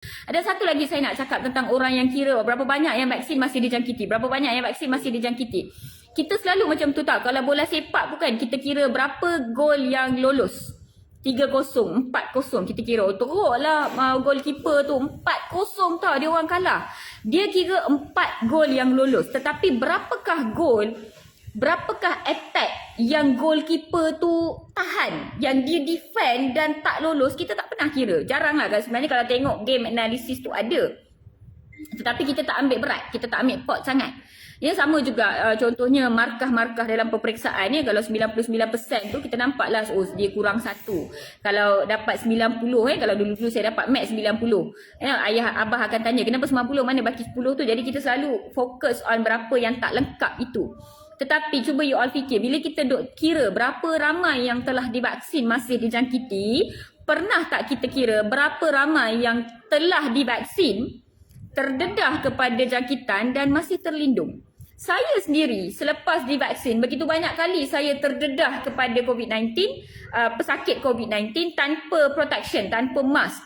Ada satu lagi saya nak cakap tentang orang yang kira berapa banyak yang vaksin masih dijangkiti. Berapa banyak yang vaksin masih dijangkiti. Kita selalu macam tu tak. Kalau bola sepak bukan kita kira berapa gol yang lolos. 3-0, 4-0 kita kira. Oh, teruk lah goalkeeper tu. 4-0 tau dia orang kalah. Dia kira 4 gol yang lolos. Tetapi berapakah gol, berapakah attack yang goalkeeper tu tahan, yang dia defend dan tak lolos, kita tak pernah kira. Jarang lah kan sebenarnya kalau tengok game analysis tu ada. Tetapi kita tak ambil berat, kita tak ambil pot sangat. Yang sama juga contohnya markah-markah dalam peperiksaan ya. Kalau 99% tu kita nampaklah oh dia kurang 1. Kalau dapat 90 kalau dulu-dulu saya dapat max 90. Ayah abah akan tanya kenapa 90 mana baki 10 tu. Jadi kita selalu fokus on berapa yang tak lengkap itu. Tetapi cuba you all fikir bila kita duk kira berapa ramai yang telah divaksin masih dijangkiti, pernah tak kita kira berapa ramai yang telah divaksin terdedah kepada jangkitan dan masih terlindung? Saya sendiri selepas divaksin begitu banyak kali saya terdedah kepada COVID-19, pesakit COVID-19 tanpa protection, tanpa mask.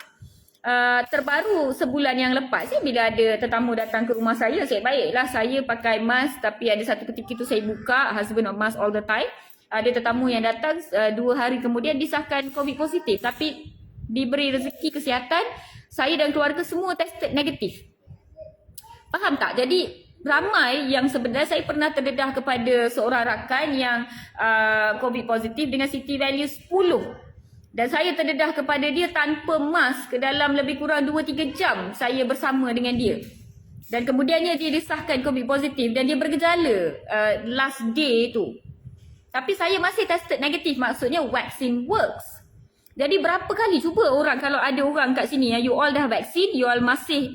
Terbaru sebulan yang lepas bila ada tetamu datang ke rumah saya baiklah saya pakai mask, tapi ada satu ketika itu saya buka, husband not mask all the time. Ada tetamu yang datang 2 hari kemudian disahkan COVID positif, tapi diberi rezeki kesihatan, saya dan keluarga semua tested negatif. Faham tak? Jadi ramai yang sebenarnya saya pernah terdedah kepada seorang rakan yang COVID positif dengan city value 10. Dan saya terdedah kepada dia tanpa mask dalam lebih kurang 2-3 jam saya bersama dengan dia. Dan kemudiannya dia disahkan COVID positif dan dia bergejala last day tu. Tapi saya masih tested negatif, maksudnya vaccine works. Jadi berapa kali cuba orang, kalau ada orang kat sini you all dah vaksin, you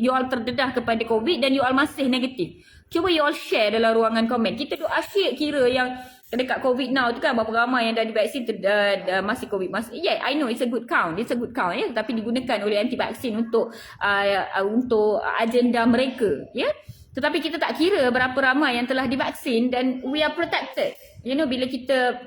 all terdedah kepada COVID dan you all masih negatif. Cuba you all share dalam ruangan komen. Kita tu asyik kira yang dekat COVID now tu kan berapa ramai yang dah divaksin masih COVID. Yeah, I know it's a good count. It's a good count ya, tapi digunakan oleh anti vaksin untuk agenda mereka ya. Tetapi kita tak kira berapa ramai yang telah divaksin dan we are protected. You know, bila kita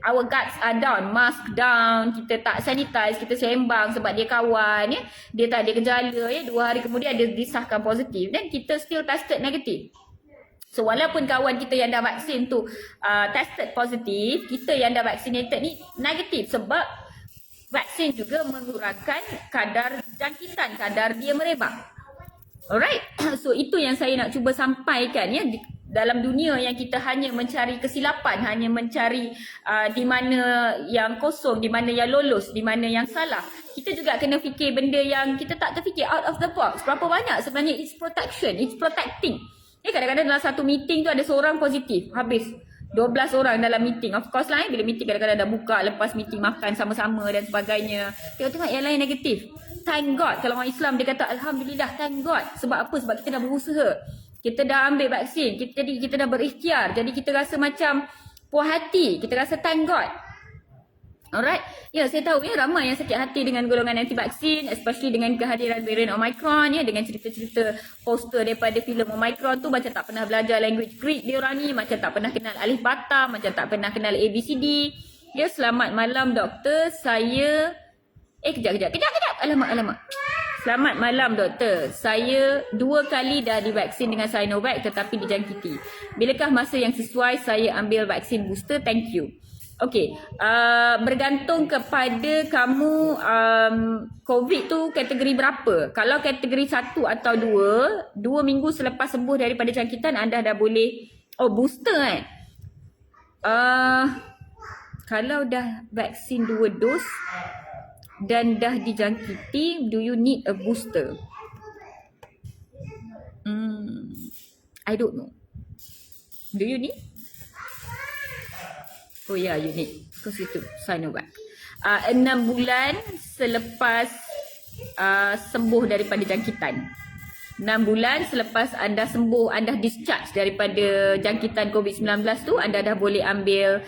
our guards are down, mask down, kita tak sanitize, kita sembang sebab dia kawan ya, dia tak ada gejala ya, 2 hari kemudian dia disahkan positif dan kita still tested negatif. So walaupun kawan kita yang dah vaksin tu tested positif, kita yang dah vaccinated ni negatif sebab vaksin juga mengurangkan kadar jangkitan, kadar dia merebak. Alright, so itu yang saya nak cuba sampaikan ya. Dalam dunia yang kita hanya mencari kesilapan, hanya mencari di mana yang kosong, di mana yang lolos, di mana yang salah, kita juga kena fikir benda yang kita tak terfikir, out of the box. Berapa banyak sebenarnya it's protection, it's protecting. Kadang-kadang dalam satu meeting tu ada seorang positif, habis 12 orang dalam meeting. Of course lah bila meeting kadang-kadang dah buka, lepas meeting makan sama-sama dan sebagainya. Tengok-tengok yang lain negatif. Thank God. Kalau orang Islam dia kata Alhamdulillah, thank God. Sebab apa? Sebab kita dah berusaha. Kita dah ambil vaksin. Kita dah berikhtiar. Jadi kita rasa macam puas hati. Kita rasa thank God. Alright. Ya, saya tahu ya ramai yang sakit hati dengan golongan anti vaksin, especially dengan kehadiran varian Omicron ya, dengan cerita-cerita poster daripada filem Omicron tu macam tak pernah belajar language Greek dia orang ni, macam tak pernah kenal alif bata, macam tak pernah kenal ABCD. Ya, selamat malam doktor. Saya kejap. Alamak. Selamat malam doktor. Saya 2 kali dah divaksin dengan Sinovac tetapi dijangkiti. Bilakah masa yang sesuai saya ambil vaksin booster? Thank you. Okey, bergantung kepada kamu COVID tu kategori berapa. Kalau kategori 1 atau 2 minggu selepas sembuh daripada jangkitan anda dah boleh booster kan. Kalau dah vaksin 2 dos dan dah dijangkiti, do you need a booster? I don't know. Do you need? Oh ya, you need. Because itu Sinovac. 6 bulan selepas sembuh daripada jangkitan. 6 bulan selepas anda sembuh, anda discharge daripada jangkitan COVID-19 tu, anda dah boleh ambil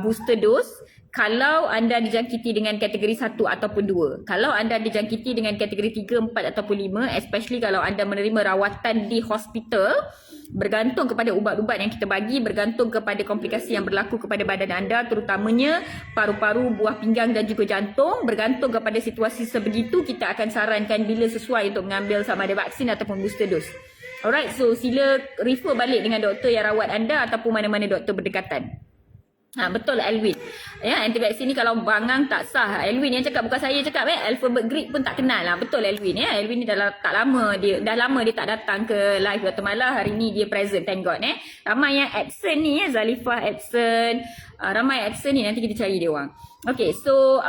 booster dose. Kalau anda dijangkiti dengan kategori 1 ataupun 2. Kalau anda dijangkiti dengan kategori 3, 4 ataupun 5, especially kalau anda menerima rawatan di hospital, Bergantung kepada ubat-ubat yang kita bagi, bergantung kepada komplikasi yang berlaku kepada badan anda, terutamanya paru-paru, buah pinggang dan juga jantung. Bergantung kepada situasi sebegitu, kita akan sarankan bila sesuai untuk mengambil sama ada vaksin ataupun booster dose. Alright, so sila refer balik dengan doktor yang rawat anda ataupun mana-mana doktor berdekatan. Betul Elwin. Ya, anti vaksin ni kalau bangang tak sah. Elwin yang cakap, bukan saya cakap Alphabet Greek pun tak kenal lah. Betul Elwin ya. Elwin ni dah lama dia tak datang ke live Guatemala. Hari ni dia present, thank God Ramai yang absent ni Zalifah absent. Ramai absent ni, nanti kita cari dia orang. Okay, so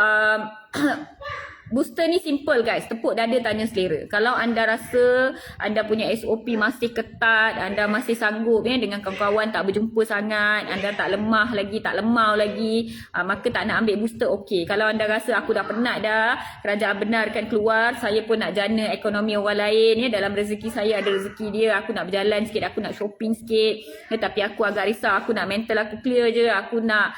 booster ni simple guys, tepuk dada tanya selera. Kalau anda rasa anda punya SOP masih ketat, anda masih sanggup dengan kawan-kawan tak berjumpa sangat, anda tak lemah lagi, tak lemau lagi, maka tak nak ambil booster, okey. Kalau anda rasa aku dah penat dah, kerajaan benarkan keluar, saya pun nak jana ekonomi orang lain dalam rezeki saya ada rezeki dia, aku nak berjalan sikit, aku nak shopping sikit, tapi aku agak risau, aku nak mental aku clear je, aku nak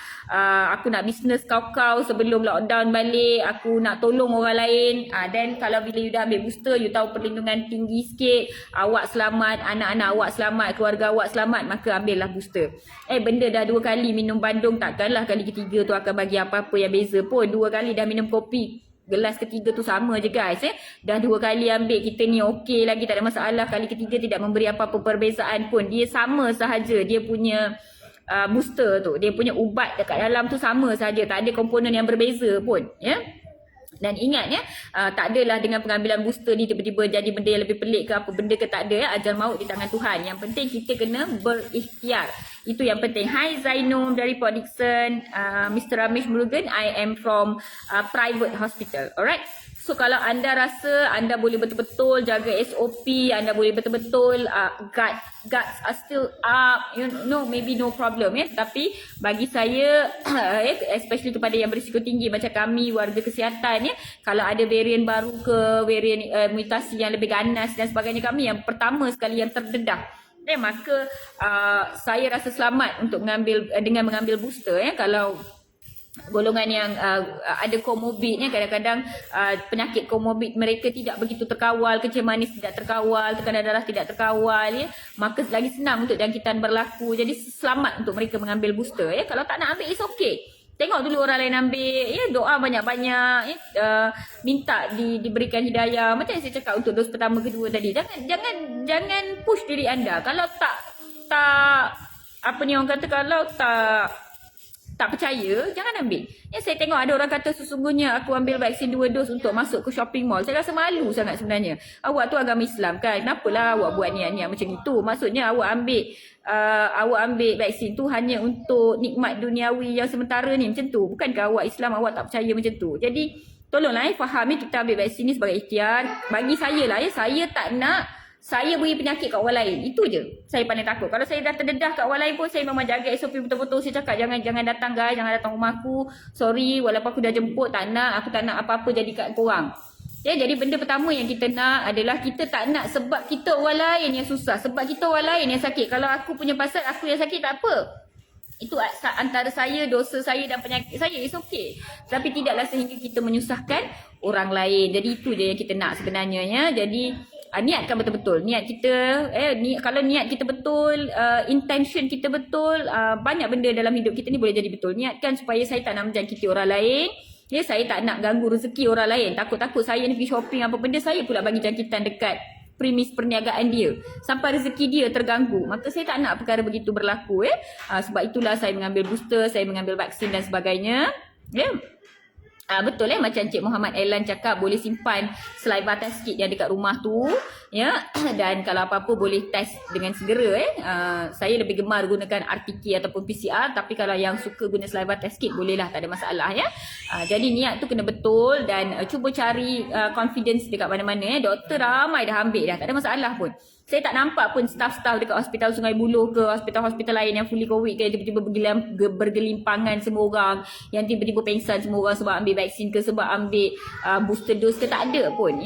business kau-kau sebelum lockdown balik, aku nak tolong orang lain. Dan kalau bila you dah ambil booster, you tahu perlindungan tinggi sikit, awak selamat, anak-anak awak selamat, keluarga awak selamat, maka ambillah booster. Benda dah 2 kali minum bandung, takkanlah kali ketiga tu akan bagi apa-apa yang beza pun. 2 kali dah minum kopi, gelas ketiga tu sama je guys. Dah 2 kali ambil, kita ni okey lagi, tak ada masalah. Kali ketiga tidak memberi apa-apa perbezaan pun, dia sama sahaja. Dia punya booster tu, dia punya ubat dekat dalam tu sama saja, tak ada komponen yang berbeza pun Dan ingat tak adalah dengan pengambilan booster ni tiba-tiba jadi benda yang lebih pelik ke apa benda ke, tak ada ajal maut di tangan Tuhan. Yang penting kita kena berikhtiar, itu yang penting. Hi Zainom dari Port Dickson, Mr. Ramesh Murugan, I am from private hospital. Alright, so kalau anda rasa anda boleh betul-betul jaga SOP, anda boleh betul-betul guts are still up, maybe no problem tapi bagi saya especially kepada yang berisiko tinggi macam kami warga kesihatan kalau ada varian baru ke, varian mutasi yang lebih ganas dan sebagainya, kami yang pertama sekali yang terdedah. Maka saya rasa selamat untuk dengan mengambil booster kalau golongan yang ada komorbid kadang-kadang penyakit komorbid mereka tidak begitu terkawal, kencing manis tidak terkawal, tekanan darah tidak terkawal maka lagi senang untuk jangkitan berlaku. Jadi selamat untuk mereka mengambil booster kalau tak nak ambil is okay, tengok dulu orang lain ambil doa banyak-banyak minta diberikan hidayah. Macam yang saya cakap untuk dos pertama kedua tadi, jangan push diri anda. Kalau tak apa ni orang kata, kalau tak percaya, jangan ambil. Saya tengok ada orang kata sesungguhnya aku ambil vaksin 2 dos untuk masuk ke shopping mall. Saya rasa malu sangat sebenarnya. Awak tu agama Islam kan, kenapalah awak buat niat-niat macam itu? Maksudnya awak ambil vaksin tu hanya untuk nikmat duniawi yang sementara ni, macam tu? Bukankah awak Islam, awak tak percaya macam tu? Jadi tolonglah faham kita ambil vaksin ni sebagai ikhtiar. Bagi saya lah saya tak nak saya beri penyakit kat orang lain. Itu je saya paling takut. Kalau saya dah terdedah kat orang lain pun, saya memang jaga SOP betul-betul. Saya cakap jangan datang guys, jangan datang rumah aku. Sorry, walaupun aku dah jemput, aku tak nak apa-apa jadi kat korang. Jadi benda pertama yang kita nak adalah kita tak nak sebab kita orang lain yang susah, sebab kita orang lain yang sakit. Kalau aku punya pasal, aku yang sakit tak apa. Itu antara saya, dosa saya dan penyakit saya, it's okay. Tapi tidaklah sehingga kita menyusahkan orang lain. Jadi itu je yang kita nak sebenarnya Jadi niatkan betul-betul. Niat kita kalau niat kita betul, intention kita betul, banyak benda dalam hidup kita ni boleh jadi betul. Niatkan supaya saya tak nak menjangkiti orang lain. Saya tak nak ganggu rezeki orang lain. Takut-takut saya ni pergi shopping apa benda, saya pula bagi jangkitan dekat premis perniagaan dia sampai rezeki dia terganggu. Maka saya tak nak perkara begitu berlaku sebab itulah saya mengambil booster, saya mengambil vaksin dan sebagainya. Betul macam Encik Muhammad Elan cakap, boleh simpan saliva test kit yang dekat rumah tu dan kalau apa-apa boleh test dengan segera saya lebih gemar gunakan RTK ataupun PCR, tapi kalau yang suka guna saliva test kit bolehlah, tak ada masalah jadi niat tu kena betul dan cuba cari confidence dekat mana-mana doktor ramai dah ambil dah, tak ada masalah pun. Saya tak nampak pun staff-staff dekat Hospital Sungai Buloh ke hospital-hospital lain yang fully COVID ke tiba-tiba bergelimpangan semua orang, yang tiba-tiba pengsan semua orang sebab ambil vaksin ke, sebab ambil booster dose ke, tak ada pun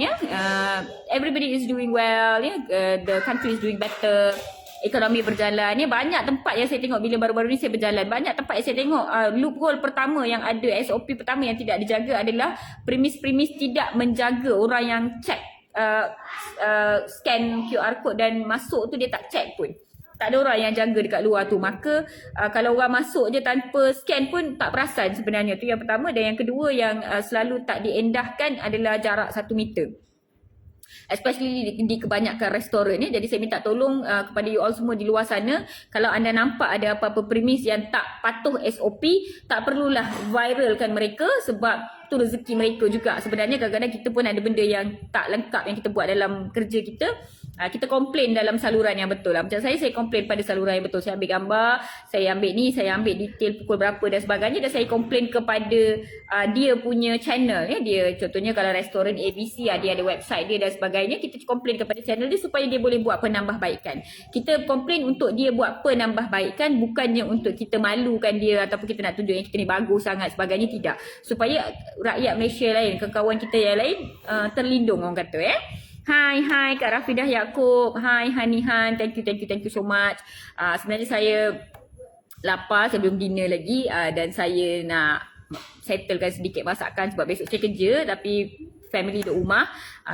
everybody is doing well the country is doing better, ekonomi berjalan banyak tempat yang saya tengok bila baru-baru ni saya berjalan, banyak tempat yang saya tengok loophole pertama yang ada, SOP pertama yang tidak dijaga adalah premis-premis tidak menjaga orang yang check scan QR code dan masuk tu dia tak check pun. Tak ada orang yang jaga dekat luar tu. Maka kalau orang masuk je tanpa scan pun tak perasan sebenarnya. Tu yang pertama. Dan yang kedua yang selalu tak diendahkan adalah jarak 1 meter. Especially di kebanyakan restoran ya. Jadi saya minta tolong kepada you all semua di luar sana, kalau anda nampak ada apa-apa premis yang tak patuh SOP, tak perlulah viralkan mereka, sebab tu rezeki mereka juga. Sebenarnya kadang-kadang kita pun ada benda yang tak lengkap yang kita buat dalam kerja kita. Kita komplain dalam saluran yang betul lah. Macam saya komplain pada saluran yang betul. Saya ambil gambar, saya ambil ni, saya ambil detail pukul berapa dan sebagainya, dan saya komplain kepada dia punya channel ya. Dia contohnya kalau restoran ABC, dia ada website dia dan sebagainya, kita komplain kepada channel dia supaya dia boleh buat penambahbaikan. Kita komplain untuk dia buat penambahbaikan, bukannya untuk kita malukan dia ataupun kita nak tunjuk yang kita ni bagus sangat sebagainya, tidak. Supaya rakyat Malaysia lain, kawan kita yang lain terlindung, orang kata ya. Hai Kak Rafidah Yaakob. Hai Hanihan. Thank you so much. Sebenarnya saya lapar, saya belum dinner lagi, dan saya nak settlekan sedikit masakan sebab besok saya kerja tapi family duduk rumah.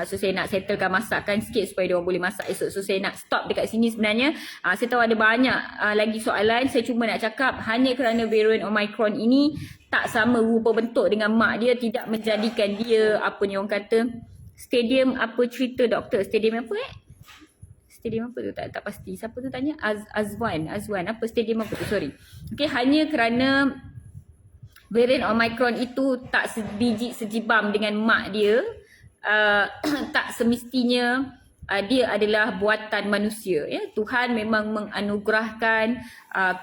So saya nak settlekan masakan sikit supaya diorang boleh masak esok. So saya nak stop dekat sini sebenarnya. Saya tahu ada banyak lagi soalan. Saya cuma nak cakap hanya kerana variant Omicron ini tak sama rupa bentuk dengan mak dia, tidak menjadikan dia apa ni orang kata, stadium apa cerita doktor? Stadium apa Stadium apa tu? Tak pasti. Siapa tu tanya? Azwan. Apa stadium apa tu? Sorry. Okay, hanya kerana variant Omicron itu tak sebiji sejibam dengan mak dia, tak semestinya dia adalah buatan manusia. Ya? Tuhan memang menganugerahkan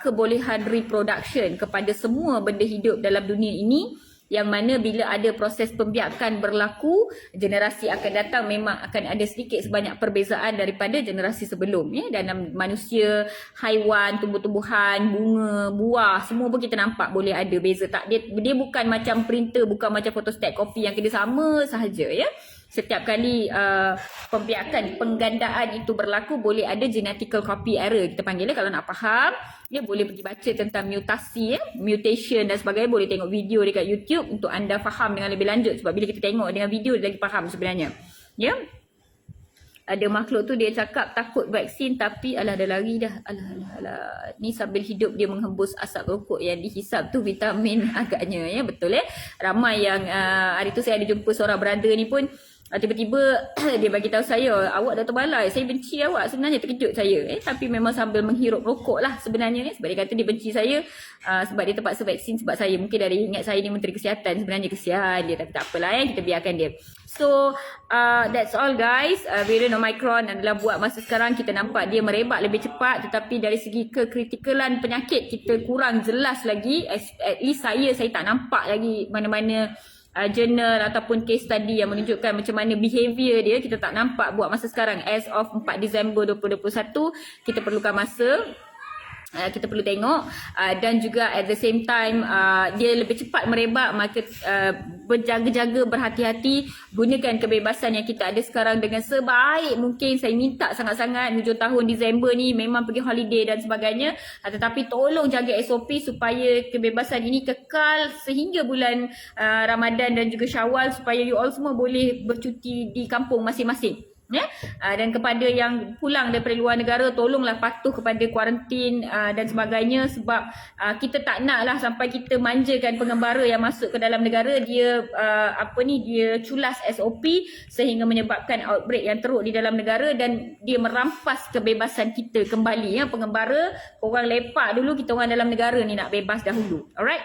kebolehan reproduction kepada semua benda hidup dalam dunia ini, yang mana bila ada proses pembiakan berlaku, generasi akan datang memang akan ada sedikit sebanyak perbezaan daripada generasi sebelum ya. Dalam manusia, haiwan, tumbuh-tumbuhan, bunga, buah, semua pun kita nampak boleh ada beza. Tak, dia bukan macam printer, bukan macam photostat copy yang kena sama sahaja ya. Setiap kali pembiakan, penggandaan itu berlaku, boleh ada genetical copy error kita panggilnya. Kalau nak faham, dia boleh pergi baca tentang mutasi ya, mutation dan sebagainya. Boleh tengok video dekat YouTube untuk anda faham dengan lebih lanjut. Sebab bila kita tengok dengan video, dia lagi faham sebenarnya. Ya. Ada makhluk tu dia cakap takut vaksin tapi alah dah lari dah. Alah. Ni sambil hidup dia menghembus asap rokok yang dihisap tu vitamin agaknya ya. Betul ya. Ramai yang hari tu saya ada jumpa seorang brother ni pun, tiba-tiba dia bagi tahu saya, awak dah terbalai, saya benci awak. Sebenarnya terkejut saya tapi memang sambil menghirup rokok lah sebenarnya sebab dia kata dia benci saya sebab dia terpaksa vaksin sebab saya. Mungkin dari ingat saya ni Menteri Kesihatan, sebenarnya kesian dia, tapi tak apalah kita biarkan dia. So that's all guys. Variant Omicron adalah buat masa sekarang kita nampak dia merebak lebih cepat, tetapi dari segi kekritikalan penyakit kita kurang jelas lagi. At least saya tak nampak lagi mana-mana journal ataupun case study yang menunjukkan macam mana behavior dia. Kita tak nampak buat masa sekarang. As of 4 Disember 2021, kita perlukan masa, kita perlu tengok, dan juga at the same time dia lebih cepat merebak. Maka berjaga-jaga, berhati-hati, gunakan kebebasan yang kita ada sekarang dengan sebaik mungkin. Saya minta sangat-sangat hujung tahun Disember ni memang pergi holiday dan sebagainya, tetapi tolong jaga SOP supaya kebebasan ini kekal sehingga bulan Ramadan dan juga Syawal, supaya you all semua boleh bercuti di kampung masing-masing. Ya? Dan kepada yang pulang daripada luar negara, tolonglah patuh kepada kuarantin dan sebagainya, sebab kita tak naklah sampai kita manjakan pengembara yang masuk ke dalam negara, dia dia culas SOP sehingga menyebabkan outbreak yang teruk di dalam negara dan dia merampas kebebasan kita kembali ya. Pengembara, korang lepak dulu, kita orang dalam negara ni nak bebas dahulu. Alright.